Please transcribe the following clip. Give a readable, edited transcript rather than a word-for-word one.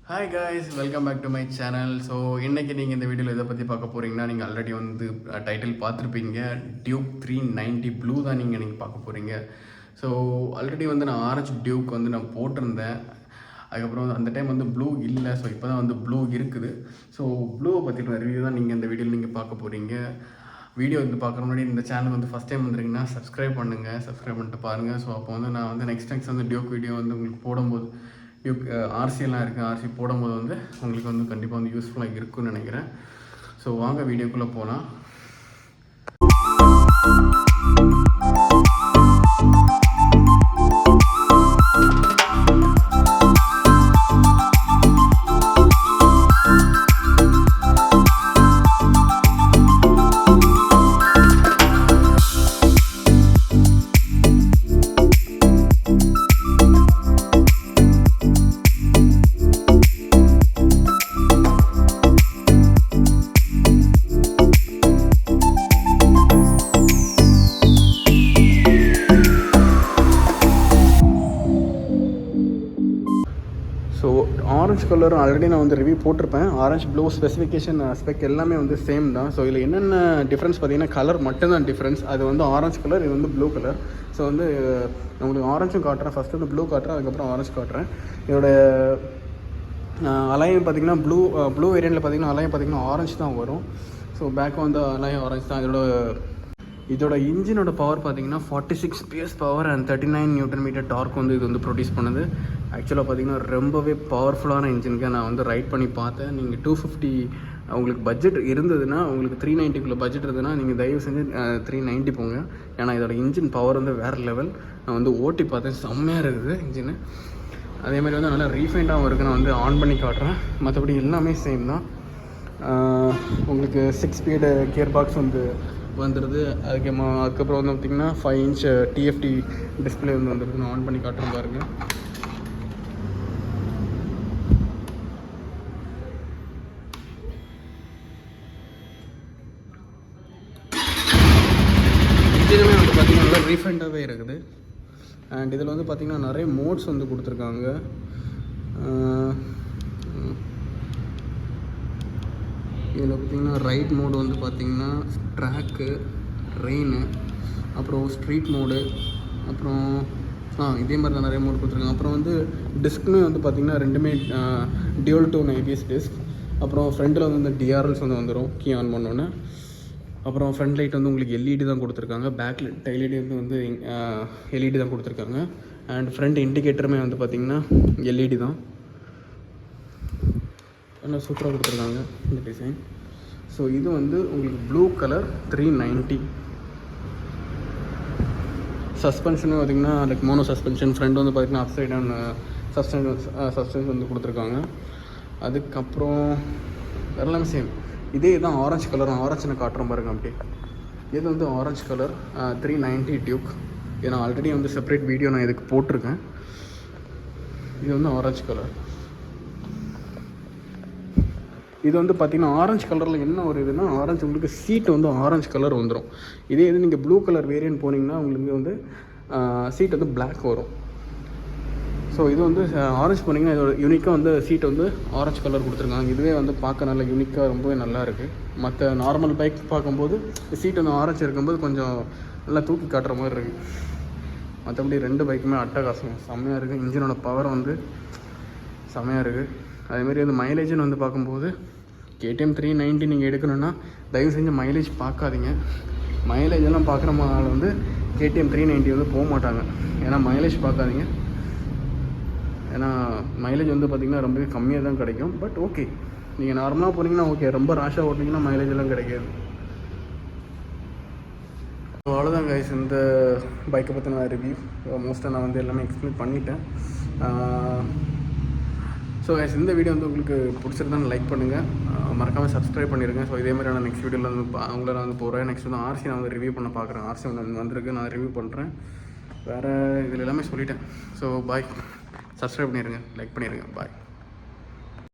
Hi guys, welcome back to my channel. So இன்றைக்கி நீங்கள் இந்த வீடியோவில் எதை பற்றி பார்க்க போகிறீங்கன்னா, நீங்கள் ஆல்ரெடி வந்து டைட்டில் பார்த்துருப்பீங்க. டியூக் 390 ப்ளூ தான் நீங்கள் பார்க்க போகிறீங்க. ஸோ ஆல்ரெடி வந்து நான் ஆரஞ்சு டியூக் வந்து நான் போட்டிருந்தேன். அதுக்கப்புறம் வந்து அந்த டைம் வந்து ப்ளூ இல்லை. ஸோ இப்போ தான் வந்து ப்ளூ இருக்குது. ஸோ ப்ளூவை பற்றின ரிவ்யூ தான் நீங்கள் இந்த வீடியோவில் நீங்கள் பார்க்க போகிறீங்க. வீடியோ வந்து பார்க்குற முன்னாடி இந்த சேனல் வந்து ஃபஸ்ட் டைம் வந்துருங்கன்னா சப்ஸ்கிரைப் பண்ணுங்கள். சப்ஸ்கிரைப் பண்ணிட்டு பாருங்கள். ஸோ அப்போ வந்து நான் வந்து நெக்ஸ்ட் வந்து டியூக் வீடியோ வந்து உங்களுக்கு போடும்போது ஆர்சியெல்லாம் இருக்குது. ஆர்சி போடும்போது வந்து உங்களுக்கு வந்து கண்டிப்பாக வந்து யூஸ்ஃபுல்லாக இருக்குன்னு நினைக்கிறேன். ஸோ வாங்க வீடியோக்குள்ளே போகலாம். ஸோ ஆரஞ்சு கலரும் ஆல்ரெடி நான் வந்து ரிவ்யூ போட்டிருப்பேன். ஆரஞ்சு ப்ளூ ஸ்பெசிஃபிகேஷன் ஸ்பெக் எல்லாமே வந்து சேம் தான். ஸோ இதில் என்னென்ன டிஃப்ரென்ஸ் பார்த்தீங்கன்னா, கலர் மட்டும்தான் டிஃப்ரென்ஸ். அது வந்து ஆரஞ்சு கலர், இது வந்து ப்ளூ கலர். ஸோ வந்து உங்களுக்கு ஆரஞ்சும் காட்டுறேன். ஃபஸ்ட்டு வந்து ப்ளூ காட்டுறேன், அதுக்கப்புறம் ஆரஞ்சு காட்டுறேன். இதோட அலையம் பார்த்திங்கன்னா ப்ளூ வேரியண்ட்டில் பார்த்திங்கன்னா அலையம் பார்த்திங்கன்னா ஆரஞ்சு தான் வரும். ஸோ பேக் வந்து அலையம் ஆரஞ்சு தான். இதோட இன்ஜினோட பவர் பார்த்தீங்கன்னா 46 PS power and 39 Nm torque வந்து இது வந்து ப்ரொடியூஸ் பண்ணுது. ஆக்சுவலாக பார்த்தீங்கன்னா ரொம்பவே பவர்ஃபுல்லான இன்ஜினுக்கு நான் வந்து ரைட் பண்ணி பார்த்தேன். நீங்கள் 250 உங்களுக்கு பட்ஜெட் இருந்ததுன்னா, உங்களுக்கு 390 பட்ஜெட் இருந்ததுன்னா நீங்கள் தயவு செஞ்சு 390 போங்க. ஏன்னா இதோட இன்ஜின் பவர் வந்து வேறு லெவல். நான் வந்து ஓட்டி பார்த்தேன், செம்மையாக இருக்குது இன்ஜினு. அதேமாதிரி வந்து நல்லா ரீஃபைண்டாகவும் இருக்குது. நான் வந்து ஆன் பண்ணி காட்டுறேன். மற்றபடி எல்லாமே சேம் தான். உங்களுக்கு 6 ஸ்பீடு கியர் பாக்ஸ் வந்து வந்துடுது. அதுக்கப்புறம் வந்து பார்த்திங்கன்னா 5 inch TFT டிஸ்பிளே வந்து வந்துடுது. நான் ஆன் பண்ணி காட்டுறேன் பாருங்கள். இன்ஜினுமே வந்து பார்த்திங்கன்னா நல்லா ரீஃபைண்டாகவே இருக்குது. அண்ட் இதில் வந்து பார்த்திங்கன்னா நிறைய மோட்ஸ் வந்து கொடுத்துருக்காங்க. இதில் பார்த்திங்கன்னா ரைட் மோடு வந்து பார்த்திங்கன்னா ட்ராக்கு, ரெயின், அப்புறம் ஸ்ட்ரீட் மோடு, அப்புறம் இதே மாதிரி தான் நிறைய மோடு கொடுத்துருக்காங்க. அப்புறம் வந்து டிஸ்க்குமே வந்து பார்த்திங்கன்னா ரெண்டுமே டியூல் டோன் ABS டிஸ்க். அப்புறம் ஃப்ரண்டில் வந்து இந்த DRLs வந்து வந்துடும் கீ ஆன் பண்ணோன்னே. அப்புறம் ஃப்ரண்ட் லைட் வந்து உங்களுக்கு LED தான் கொடுத்துருக்காங்க. பேக் டைல் லைட் வந்து LED தான் கொடுத்துருக்காங்க. அண்ட் ஃப்ரண்ட் இண்டிகேட்டருமே வந்து பார்த்திங்கன்னா LED தான். நல்லா சூப்பராக கொடுத்துருக்காங்க இந்த டிசைன். ஸோ இது வந்து உங்களுக்கு ப்ளூ கலர் 390. சஸ்பென்ஷனும் பார்த்திங்கன்னா லைக் மோனோ சஸ்பென்ஷன். ஃப்ரண்ட் வந்து பார்த்திங்கன்னா அப் சைட் டவுன் சஸ்பென்ஷன் வந்து கொடுத்துருக்காங்க. அதுக்கப்புறம் எல்லாமே சேம். இதே தான் ஆரஞ்சு கலர். ஆரஞ்சு நான் காட்டுறோம் பாருங்க. அப்படி இது வந்து ஆரஞ்சு கலர் 390 டியூக். இது நான் ஆல்ரெடி வந்து செப்பரேட் வீடியோ நான் இதுக்கு போட்டிருக்கேன். இது வந்து ஆரஞ்சு கலர். இது வந்து பார்த்திங்கன்னா ஆரஞ்சு கலரில் என்ன ஒரு இதுனா, ஆரஞ்சு உங்களுக்கு சீட் வந்து ஆரஞ்சு கலர் வந்துடும். இதே இது நீங்கள் ப்ளூ கலர் வேரியன்ட் போனீங்கன்னா உங்களுக்கு வந்து சீட் வந்து பிளாக் வரும். ஸோ இது வந்து ஆரஞ்சு போனீங்கன்னா இதோட யூனிக்காக வந்து சீட் வந்து ஆரஞ்சு கலர் கொடுத்துருக்காங்க. இதுவே வந்து பார்க்க நல்லா யூனிக்காக ரொம்பவே நல்லா இருக்குது. மற்ற நார்மல் பைக் பார்க்கும்போது சீட் வந்து ஆரஞ்சு இருக்கும்போது கொஞ்சம் நல்லா தூக்கி காட்டுற மாதிரி இருக்குது. மற்றபடி ரெண்டு பைக்குமே அட்டகாசம் செம்மையாக இருக்குது. இன்ஜினோட பவர் வந்து செம்மையாக இருக்குது. அதேமாதிரி வந்து மைலேஜ்னு வந்து பார்க்கும்போது KTM 390 நீங்கள் எடுக்கணுன்னா தயவு செஞ்சு மைலேஜ் பார்க்காதீங்க. மைலேஜ் எல்லாம் பார்க்குறனால வந்து KTM 390 வந்து போக மாட்டாங்க. ஏன்னா மைலேஜ் பார்க்காதீங்க. ஏன்னா மைலேஜ் வந்து பார்த்திங்கன்னா ரொம்பவே கம்மியாக தான் கிடைக்கும். பட் ஓகே, நீங்கள் நார்மலாக போனீங்கன்னா ஓகே. ரொம்ப ராஷாக ஓட்டிங்கன்னா மைலேஜ் எல்லாம் கிடைக்காது. ஸோ அவ்வளோதான் கைஸ், இந்த பைக்கை பற்றின ரிவ்யூ. மோஸ்ட்டாக நான் வந்து எல்லாமே எக்ஸ்பிளைன் பண்ணிட்டேன். ஸோ கைஸ், இந்த வீடியோ வந்து உங்களுக்கு பிடிச்சிருந்தாலும் லைக் பண்ணுங்கள், மறக்காமல் சப்ஸ்கிரைப் பண்ணிடுங்க. ஸோ இதே மாதிரி நான் நெக்ஸ்ட் வீடியோவில் வந்து அவங்கள நான் வந்து போகிறேன். நெக்ஸ்ட் வந்து ஆர்சி நான் வந்து ரிவ்யூ பண்ண பார்க்குறேன். ஆர்சி வந்து வந்திருக்கு, நான் ரிவ்யூ பண்ணுறேன். வேறு இதில் எல்லாமே சொல்லிட்டேன். ஸோ பாய், சப்ஸ்கிரைப் பண்ணிடுங்க, லைக் பண்ணிடுங்க, பாய்.